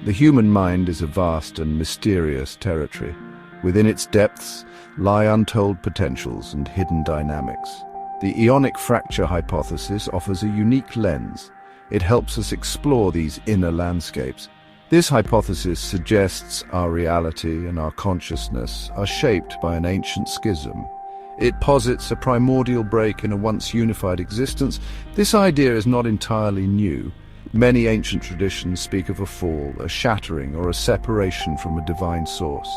The human mind is a vast and mysterious territory. Within its depths lie untold potentials and hidden dynamics. The Aeonic Fracture Hypothesis offers a unique lens. It helps us explore these inner landscapes. This hypothesis suggests our reality and our consciousness are shaped by an ancient schism. It posits a primordial break in a once unified existence. This idea is not entirely new. Many ancient traditions speak of a fall, a shattering, or a separation from a divine source.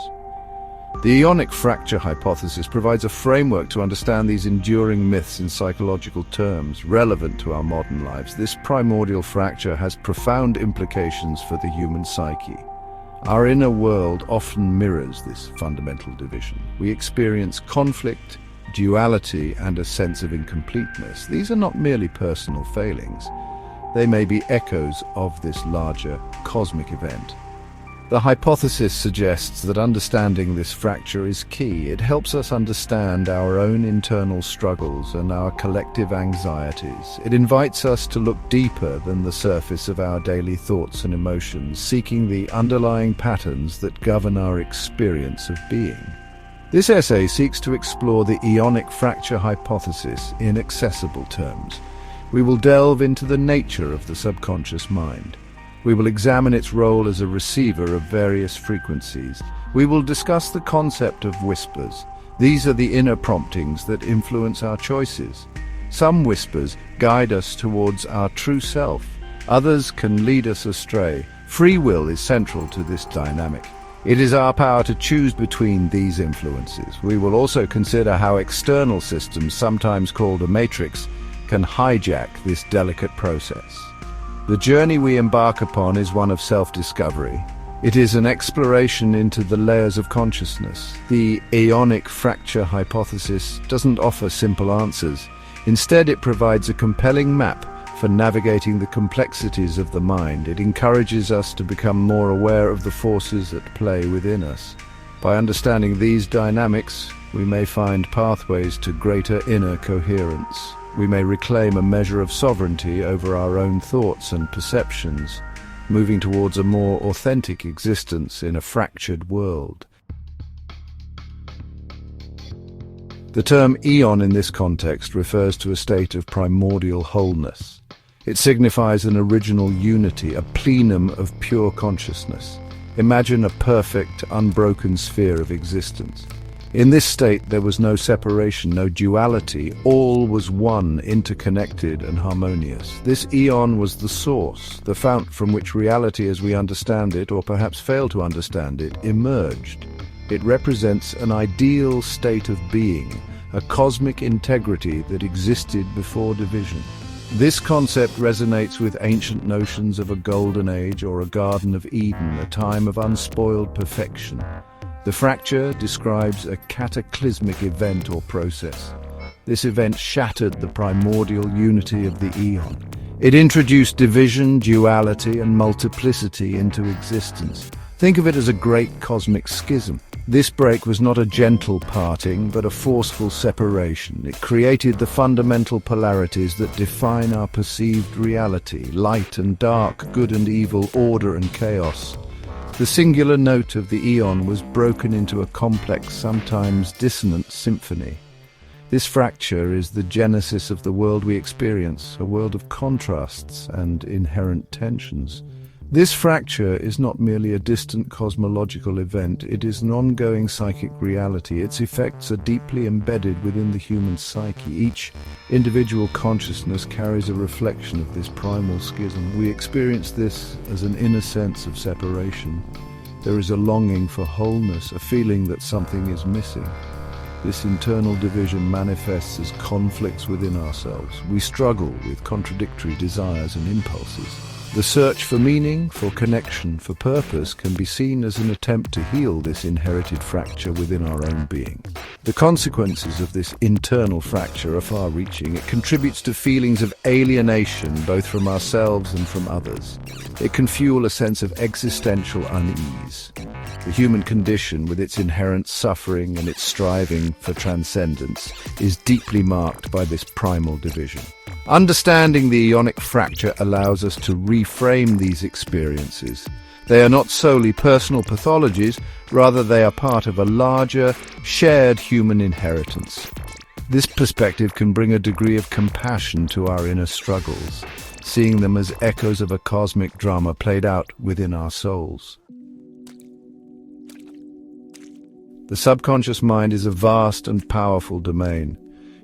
The Aeonic Fracture Hypothesis provides a framework to understand these enduring myths in psychological terms, relevant to our modern lives. This primordial fracture has profound implications for the human psyche. Our inner world often mirrors this fundamental division. We experience conflict, duality, and a sense of incompleteness. These are not merely personal failings. They may be echoes of this larger cosmic event. The hypothesis suggests that understanding this fracture is key. It helps us understand our own internal struggles and our collective anxieties. It invites us to look deeper than the surface of our daily thoughts and emotions, seeking the underlying patterns that govern our experience of being. This essay seeks to explore the Aeonic Fracture Hypothesis in accessible terms. We will delve into the nature of the subconscious mind. We will examine its role as a receiver of various frequencies. We will discuss the concept of whispers. These are the inner promptings that influence our choices. Some whispers guide us towards our true self. Others can lead us astray. Free will is central to this dynamic. It is our power to choose between these influences. We will also consider how external systems, sometimes called a matrix, can hijack this delicate process. The journey we embark upon is one of self-discovery. It is an exploration into the layers of consciousness. The Aeonic Fracture Hypothesis doesn't offer simple answers. Instead, it provides a compelling map for navigating the complexities of the mind. It encourages us to become more aware of the forces at play within us. By understanding these dynamics, we may find pathways to greater inner coherence. We may reclaim a measure of sovereignty over our own thoughts and perceptions, moving towards a more authentic existence in a fractured world. The term eon in this context refers to a state of primordial wholeness. It signifies an original unity, a plenum of pure consciousness. Imagine a perfect, unbroken sphere of existence. In this state, there was no separation, no duality. All was one, interconnected and harmonious. This eon was the source, the fount from which reality as we understand it, or perhaps fail to understand it, emerged. It represents an ideal state of being, a cosmic integrity that existed before division. This concept resonates with ancient notions of a golden age or a Garden of Eden, a time of unspoiled perfection. The fracture describes a cataclysmic event or process. This event shattered the primordial unity of the eon. It introduced division, duality, and multiplicity into existence. Think of it as a great cosmic schism. This break was not a gentle parting, but a forceful separation. It created the fundamental polarities that define our perceived reality: light and dark, good and evil, order and chaos. The singular note of the eon was broken into a complex, sometimes dissonant symphony. This fracture is the genesis of the world we experience, a world of contrasts and inherent tensions. This fracture is not merely a distant cosmological event, it is an ongoing psychic reality. Its effects are deeply embedded within the human psyche. Each individual consciousness carries a reflection of this primal schism. We experience this as an inner sense of separation. There is a longing for wholeness, a feeling that something is missing. This internal division manifests as conflicts within ourselves. We struggle with contradictory desires and impulses. The search for meaning, for connection, for purpose can be seen as an attempt to heal this inherited fracture within our own being. The consequences of this internal fracture are far-reaching. It contributes to feelings of alienation, both from ourselves and from others. It can fuel a sense of existential unease. The human condition, with its inherent suffering and its striving for transcendence, is deeply marked by this primal division. Understanding the Aeonic fracture allows us to reframe these experiences. They are not solely personal pathologies, rather they are part of a larger, shared human inheritance. This perspective can bring a degree of compassion to our inner struggles, seeing them as echoes of a cosmic drama played out within our souls. The subconscious mind is a vast and powerful domain.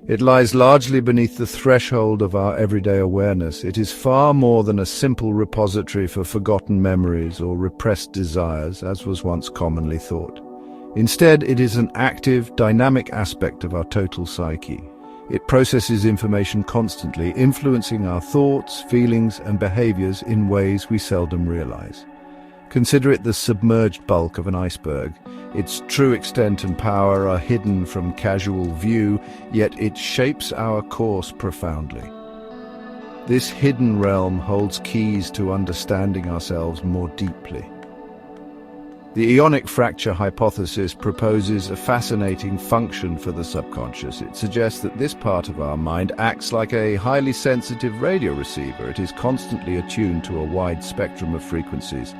It lies largely beneath the threshold of our everyday awareness. It is far more than a simple repository for forgotten memories or repressed desires, as was once commonly thought. Instead, it is an active, dynamic aspect of our total psyche. It processes information constantly, influencing our thoughts, feelings, and behaviors in ways we seldom realize. Consider it the submerged bulk of an iceberg. Its true extent and power are hidden from casual view, yet it shapes our course profoundly. This hidden realm holds keys to understanding ourselves more deeply. The Aeonic Fracture Hypothesis proposes a fascinating function for the subconscious. It suggests that this part of our mind acts like a highly sensitive radio receiver. It is constantly attuned to a wide spectrum of frequencies.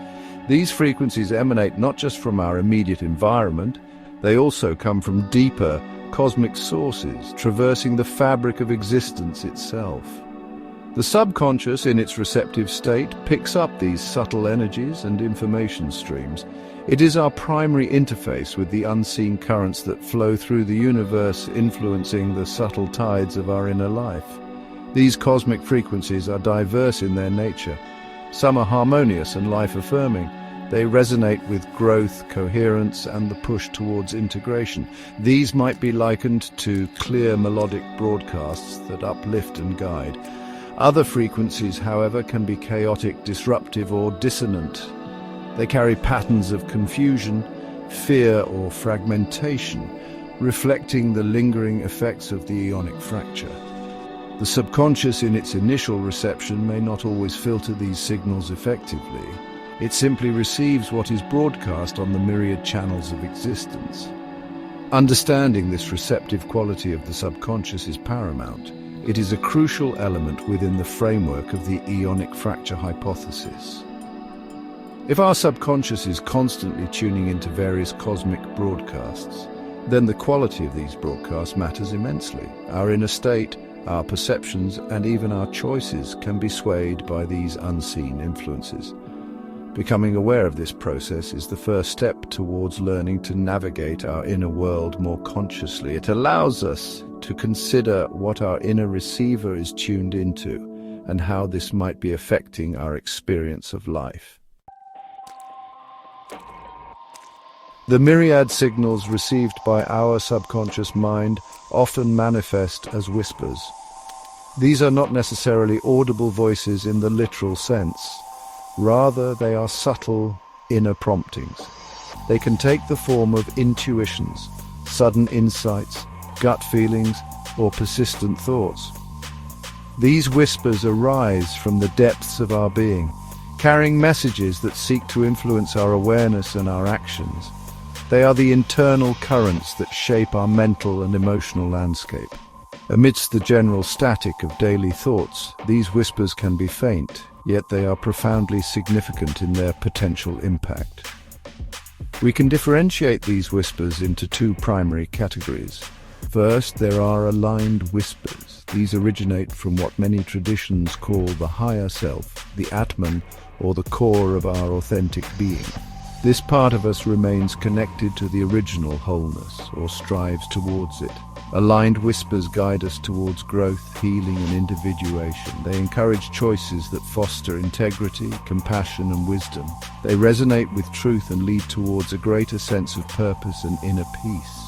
These frequencies emanate not just from our immediate environment, they also come from deeper, cosmic sources, traversing the fabric of existence itself. The subconscious, in its receptive state, picks up these subtle energies and information streams. It is our primary interface with the unseen currents that flow through the universe, influencing the subtle tides of our inner life. These cosmic frequencies are diverse in their nature. Some are harmonious and life-affirming. They resonate with growth, coherence, and the push towards integration. These might be likened to clear melodic broadcasts that uplift and guide. Other frequencies, however, can be chaotic, disruptive, or dissonant. They carry patterns of confusion, fear, or fragmentation, reflecting the lingering effects of the Aeonic fracture. The subconscious, in its initial reception, may not always filter these signals effectively. It simply receives what is broadcast on the myriad channels of existence. Understanding this receptive quality of the subconscious is paramount. It is a crucial element within the framework of the Aeonic Fracture Hypothesis. If our subconscious is constantly tuning into various cosmic broadcasts, then the quality of these broadcasts matters immensely. Our inner state, our perceptions, and even our choices can be swayed by these unseen influences. Becoming aware of this process is the first step towards learning to navigate our inner world more consciously. It allows us to consider what our inner receiver is tuned into and how this might be affecting our experience of life. The myriad signals received by our subconscious mind often manifest as whispers. These are not necessarily audible voices in the literal sense. Rather, they are subtle, inner promptings. They can take the form of intuitions, sudden insights, gut feelings, or persistent thoughts. These whispers arise from the depths of our being, carrying messages that seek to influence our awareness and our actions. They are the internal currents that shape our mental and emotional landscape. Amidst the general static of daily thoughts, these whispers can be faint, yet they are profoundly significant in their potential impact. We can differentiate these whispers into two primary categories. First, there are aligned whispers. These originate from what many traditions call the higher self, the Atman, or the core of our authentic being. This part of us remains connected to the original wholeness, or strives towards it. Aligned whispers guide us towards growth, healing, and individuation. They encourage choices that foster integrity, compassion, and wisdom. They resonate with truth and lead towards a greater sense of purpose and inner peace.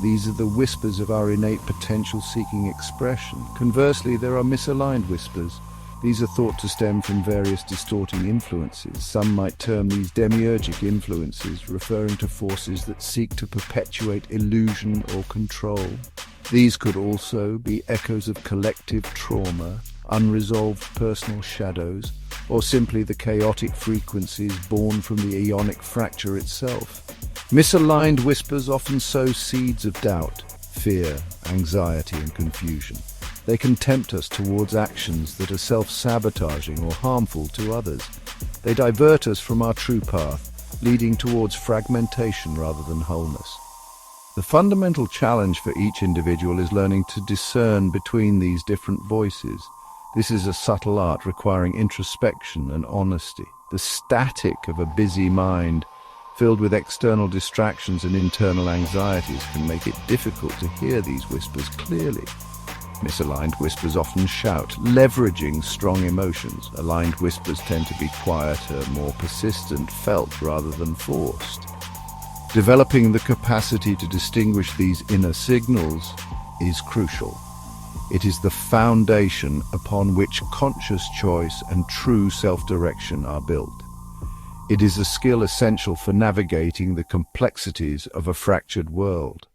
These are the whispers of our innate potential-seeking expression. Conversely, there are misaligned whispers. These are thought to stem from various distorting influences. Some might term these demiurgic influences, referring to forces that seek to perpetuate illusion or control. These could also be echoes of collective trauma, unresolved personal shadows, or simply the chaotic frequencies born from the Aeonic fracture itself. Misaligned whispers often sow seeds of doubt, fear, anxiety, and confusion. They can tempt us towards actions that are self-sabotaging or harmful to others. They divert us from our true path, leading towards fragmentation rather than wholeness. The fundamental challenge for each individual is learning to discern between these different voices. This is a subtle art requiring introspection and honesty. The static of a busy mind, filled with external distractions and internal anxieties, can make it difficult to hear these whispers clearly. Misaligned whispers often shout, leveraging strong emotions. Aligned whispers tend to be quieter, more persistent, felt rather than forced. Developing the capacity to distinguish these inner signals is crucial. It is the foundation upon which conscious choice and true self-direction are built. It is a skill essential for navigating the complexities of a fractured world.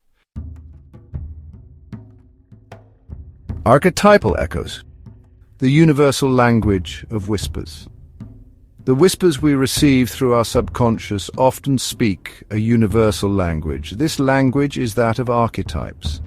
Archetypal echoes, the universal language of whispers. The whispers we receive through our subconscious often speak a universal language. This language is that of archetypes.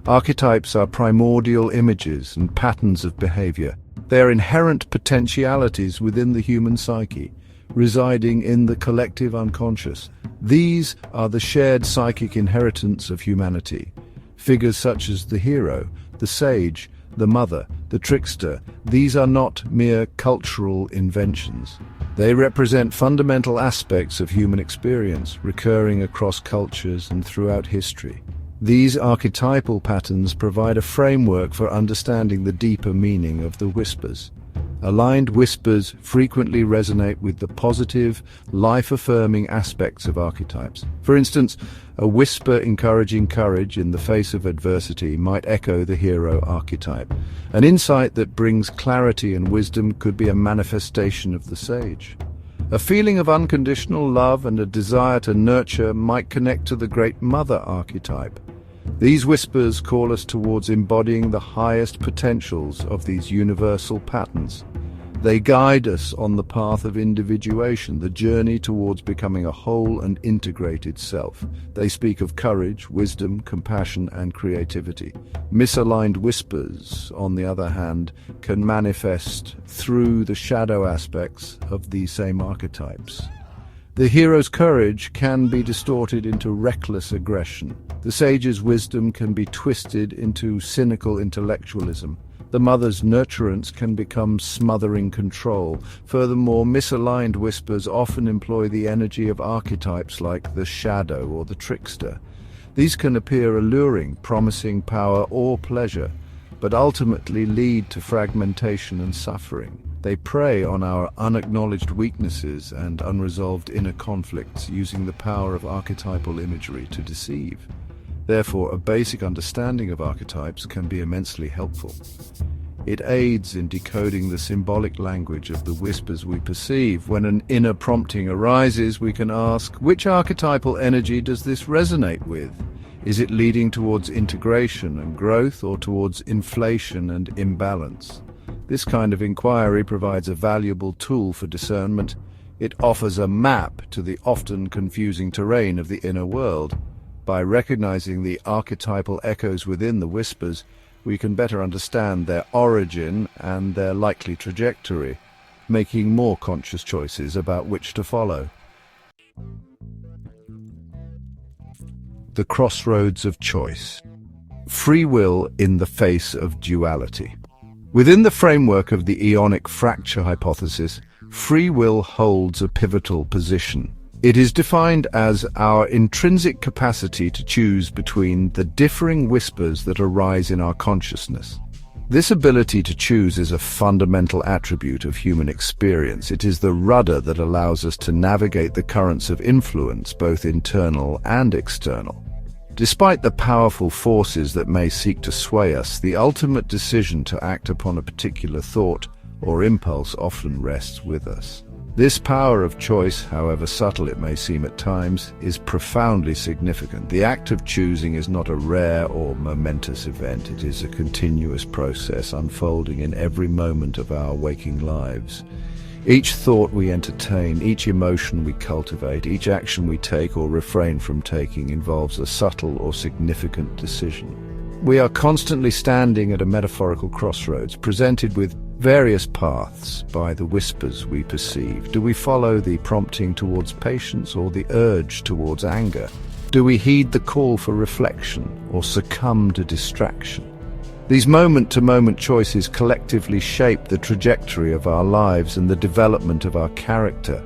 Archetypes are primordial images and patterns of behavior. They are inherent potentialities within the human psyche, residing in the collective unconscious. These are the shared psychic inheritance of humanity. Figures such as the hero, the sage, the mother, the trickster, these are not mere cultural inventions. They represent fundamental aspects of human experience, recurring across cultures and throughout history. These archetypal patterns provide a framework for understanding the deeper meaning of the whispers. Aligned whispers frequently resonate with the positive, life-affirming aspects of archetypes. For instance, a whisper encouraging courage in the face of adversity might echo the hero archetype. An insight that brings clarity and wisdom could be a manifestation of the sage. A feeling of unconditional love and a desire to nurture might connect to the great mother archetype. These whispers call us towards embodying the highest potentials of these universal patterns. They guide us on the path of individuation, the journey towards becoming a whole and integrated self. They speak of courage, wisdom, compassion, and creativity. Misaligned whispers, on the other hand, can manifest through the shadow aspects of these same archetypes. The hero's courage can be distorted into reckless aggression. The sage's wisdom can be twisted into cynical intellectualism. The mother's nurturance can become smothering control. Furthermore, misaligned whispers often employ the energy of archetypes like the shadow or the trickster. These can appear alluring, promising power or pleasure, but ultimately lead to fragmentation and suffering. They prey on our unacknowledged weaknesses and unresolved inner conflicts, using the power of archetypal imagery to deceive. Therefore, a basic understanding of archetypes can be immensely helpful. It aids in decoding the symbolic language of the whispers we perceive. When an inner prompting arises, we can ask, which archetypal energy does this resonate with? Is it leading towards integration and growth, or towards inflation and imbalance? This kind of inquiry provides a valuable tool for discernment. It offers a map to the often confusing terrain of the inner world. By recognizing the archetypal echoes within the whispers, we can better understand their origin and their likely trajectory, making more conscious choices about which to follow. The crossroads of choice. Free will in the face of duality. Within the framework of the Aeonic Fracture Hypothesis, free will holds a pivotal position. It is defined as our intrinsic capacity to choose between the differing whispers that arise in our consciousness. This ability to choose is a fundamental attribute of human experience. It is the rudder that allows us to navigate the currents of influence, both internal and external. Despite the powerful forces that may seek to sway us, the ultimate decision to act upon a particular thought or impulse often rests with us. This power of choice, however subtle it may seem at times, is profoundly significant. The act of choosing is not a rare or momentous event. It is a continuous process unfolding in every moment of our waking lives. Each thought we entertain, each emotion we cultivate, each action we take or refrain from taking involves a subtle or significant decision. We are constantly standing at a metaphorical crossroads, presented with various paths by the whispers we perceive. Do we follow the prompting towards patience or the urge towards anger? Do we heed the call for reflection or succumb to distraction? These moment-to-moment choices collectively shape the trajectory of our lives and the development of our character.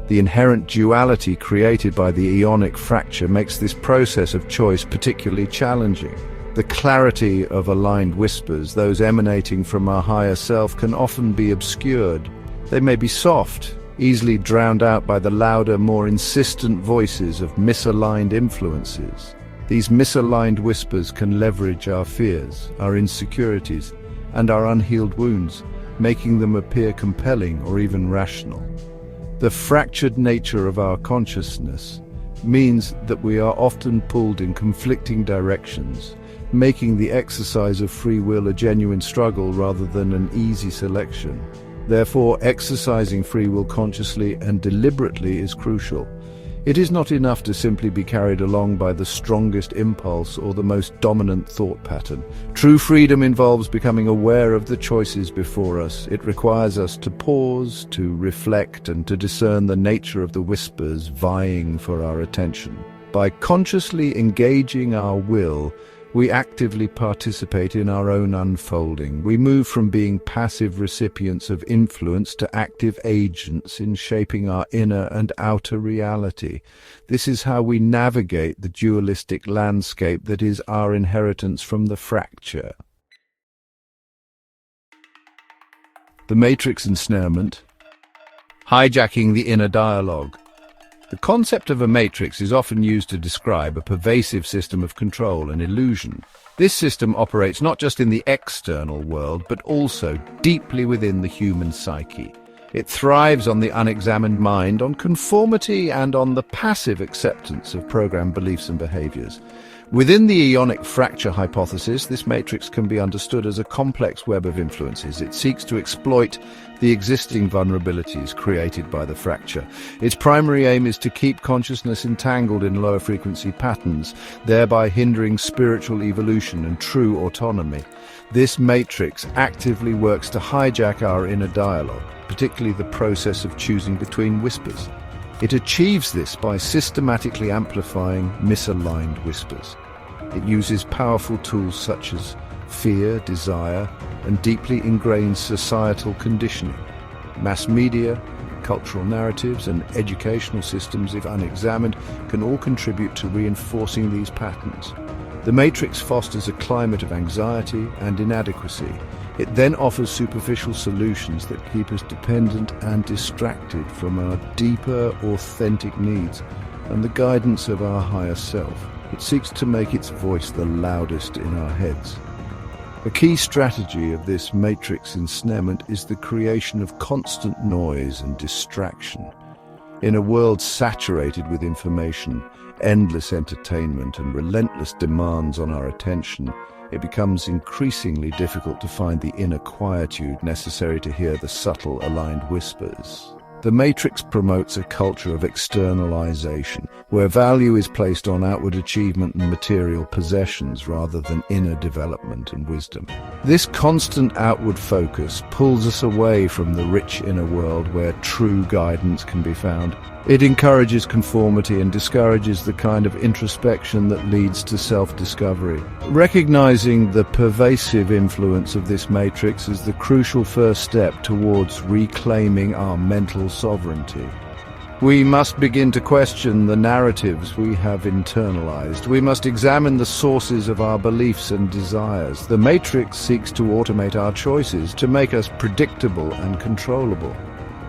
The inherent duality created by the Aeonic fracture makes this process of choice particularly challenging. The clarity of aligned whispers, those emanating from our higher self, can often be obscured. They may be soft, easily drowned out by the louder, more insistent voices of misaligned influences. These misaligned whispers can leverage our fears, our insecurities, and our unhealed wounds, making them appear compelling or even rational. The fractured nature of our consciousness means that we are often pulled in conflicting directions, making the exercise of free will a genuine struggle rather than an easy selection. Therefore, exercising free will consciously and deliberately is crucial. It is not enough to simply be carried along by the strongest impulse or the most dominant thought pattern. True freedom involves becoming aware of the choices before us. It requires us to pause, to reflect, and to discern the nature of the whispers vying for our attention. By consciously engaging our will, we actively participate in our own unfolding. We move from being passive recipients of influence to active agents in shaping our inner and outer reality. This is how we navigate the dualistic landscape that is our inheritance from the fracture. The Matrix ensnarement. Hijacking the inner dialogue. The concept of a matrix is often used to describe a pervasive system of control and illusion. This system operates not just in the external world, but also deeply within the human psyche. It thrives on the unexamined mind, on conformity, and on the passive acceptance of programmed beliefs and behaviors. Within the Aeonic Fracture Hypothesis, this matrix can be understood as a complex web of influences. It seeks to exploit the existing vulnerabilities created by the fracture. Its primary aim is to keep consciousness entangled in lower frequency patterns, thereby hindering spiritual evolution and true autonomy. This matrix actively works to hijack our inner dialogue, particularly the process of choosing between whispers. It achieves this by systematically amplifying misaligned whispers. It uses powerful tools such as fear, desire, and deeply ingrained societal conditioning. Mass media, cultural narratives, and educational systems, if unexamined, can all contribute to reinforcing these patterns. The matrix fosters a climate of anxiety and inadequacy. It then offers superficial solutions that keep us dependent and distracted from our deeper, authentic needs and the guidance of our higher self. It seeks to make its voice the loudest in our heads. A key strategy of this matrix ensnarement is the creation of constant noise and distraction. In a world saturated with information, endless entertainment, and relentless demands on our attention, it becomes increasingly difficult to find the inner quietude necessary to hear the subtle, aligned whispers. The matrix promotes a culture of externalization, where value is placed on outward achievement and material possessions rather than inner development and wisdom. This constant outward focus pulls us away from the rich inner world where true guidance can be found. It encourages conformity and discourages the kind of introspection that leads to self-discovery. Recognizing the pervasive influence of this matrix is the crucial first step towards reclaiming our mental sovereignty. We must begin to question the narratives we have internalized. We must examine the sources of our beliefs and desires. The matrix seeks to automate our choices, to make us predictable and controllable.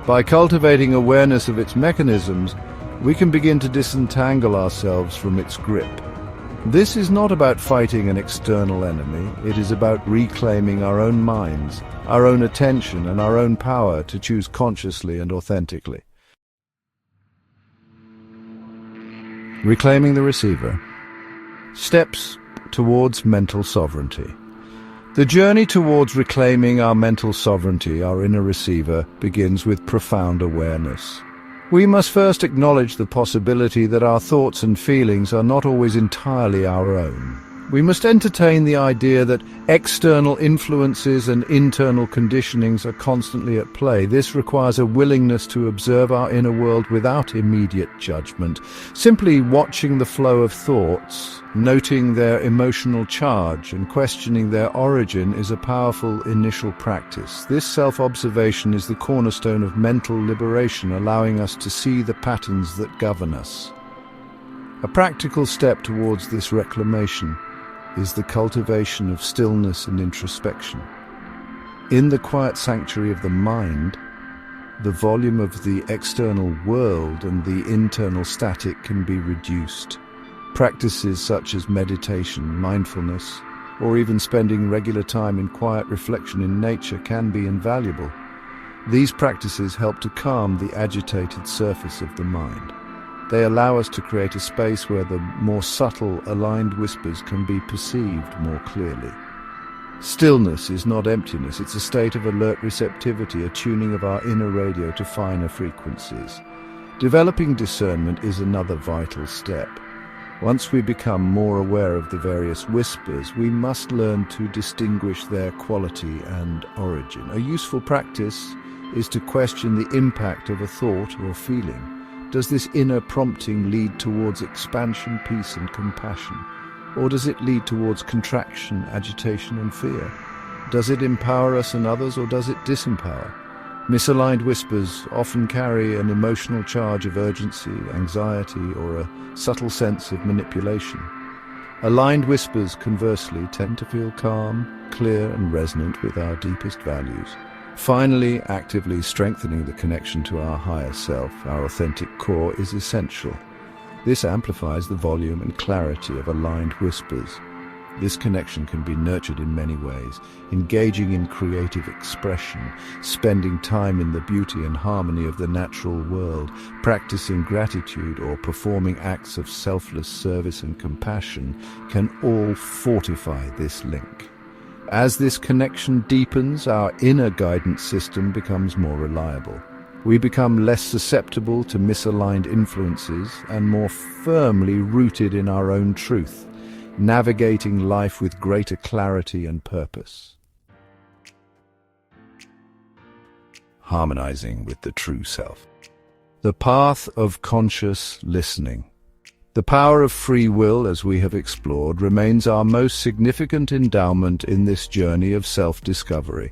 By cultivating awareness of its mechanisms, we can begin to disentangle ourselves from its grip. This is not about fighting an external enemy. It is about reclaiming our own minds, our own attention, and our own power to choose consciously and authentically. Reclaiming the receiver. Steps towards mental sovereignty. The journey towards reclaiming our mental sovereignty, our inner receiver, begins with profound awareness. We must first acknowledge the possibility that our thoughts and feelings are not always entirely our own. We must entertain the idea that external influences and internal conditionings are constantly at play. This requires a willingness to observe our inner world without immediate judgment. Simply watching the flow of thoughts, noting their emotional charge, and questioning their origin is a powerful initial practice. This self-observation is the cornerstone of mental liberation, allowing us to see the patterns that govern us. A practical step towards this reclamation is the cultivation of stillness and introspection. In the quiet sanctuary of the mind, the volume of the external world and the internal static can be reduced. Practices such as meditation, mindfulness, or even spending regular time in quiet reflection in nature can be invaluable. These practices help to calm the agitated surface of the mind. They allow us to create a space where the more subtle, aligned whispers can be perceived more clearly. Stillness is not emptiness, it's a state of alert receptivity, a tuning of our inner radio to finer frequencies. Developing discernment is another vital step. Once we become more aware of the various whispers, we must learn to distinguish their quality and origin. A useful practice is to question the impact of a thought or feeling. Does this inner prompting lead towards expansion, peace, and compassion? Or does it lead towards contraction, agitation, and fear? Does it empower us and others, or does it disempower? Misaligned whispers often carry an emotional charge of urgency, anxiety, or a subtle sense of manipulation. Aligned whispers, conversely, tend to feel calm, clear, and resonant with our deepest values. Finally, actively strengthening the connection to our higher self, our authentic core, is essential. This amplifies the volume and clarity of aligned whispers. This connection can be nurtured in many ways: engaging in creative expression, spending time in the beauty and harmony of the natural world, practicing gratitude, or performing acts of selfless service and compassion can all fortify this link. As this connection deepens, our inner guidance system becomes more reliable. We become less susceptible to misaligned influences and more firmly rooted in our own truth, navigating life with greater clarity and purpose. Harmonizing with the true self. The path of conscious listening. The power of free will, as we have explored, remains our most significant endowment in this journey of self-discovery.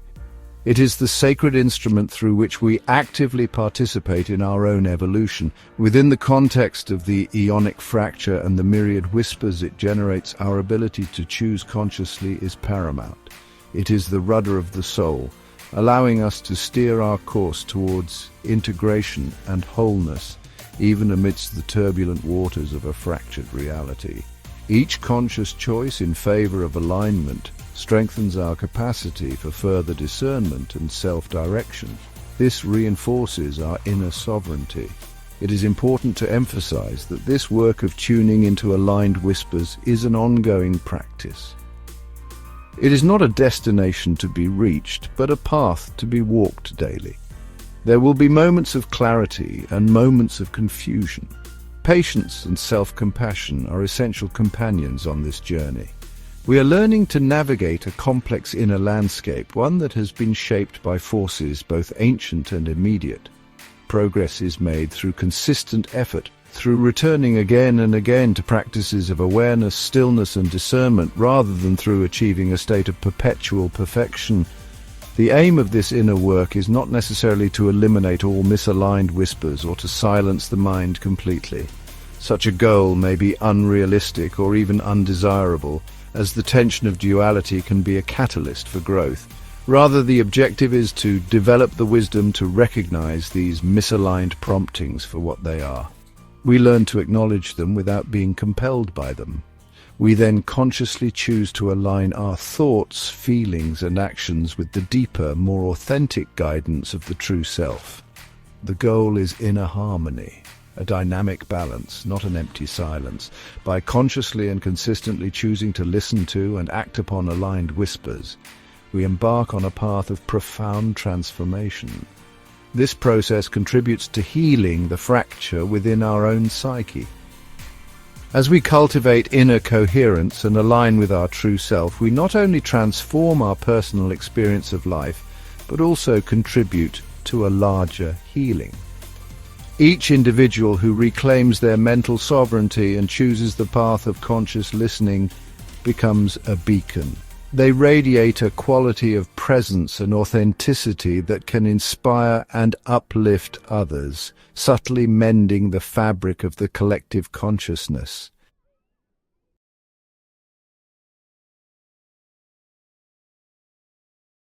It is the sacred instrument through which we actively participate in our own evolution. Within the context of the Aeonic fracture and the myriad whispers it generates, our ability to choose consciously is paramount. It is the rudder of the soul, allowing us to steer our course towards integration and wholeness, even amidst the turbulent waters of a fractured reality. Each conscious choice in favor of alignment strengthens our capacity for further discernment and self-direction. This reinforces our inner sovereignty. It is important to emphasize that this work of tuning into aligned whispers is an ongoing practice. It is not a destination to be reached, but a path to be walked daily. There will be moments of clarity and moments of confusion. Patience and self-compassion are essential companions on this journey. We are learning to navigate a complex inner landscape, one that has been shaped by forces both ancient and immediate. Progress is made through consistent effort, through returning again and again to practices of awareness, stillness, and discernment, rather than through achieving a state of perpetual perfection. The aim of this inner work is not necessarily to eliminate all misaligned whispers or to silence the mind completely. Such a goal may be unrealistic or even undesirable, as the tension of duality can be a catalyst for growth. Rather, the objective is to develop the wisdom to recognize these misaligned promptings for what they are. We learn to acknowledge them without being compelled by them. We then consciously choose to align our thoughts, feelings, and actions with the deeper, more authentic guidance of the true self. The goal is inner harmony, a dynamic balance, not an empty silence. By consciously and consistently choosing to listen to and act upon aligned whispers, we embark on a path of profound transformation. This process contributes to healing the fracture within our own psyche. As we cultivate inner coherence and align with our true self, we not only transform our personal experience of life, but also contribute to a larger healing. Each individual who reclaims their mental sovereignty and chooses the path of conscious listening becomes a beacon. They radiate a quality of presence and authenticity that can inspire and uplift others, subtly mending the fabric of the collective consciousness.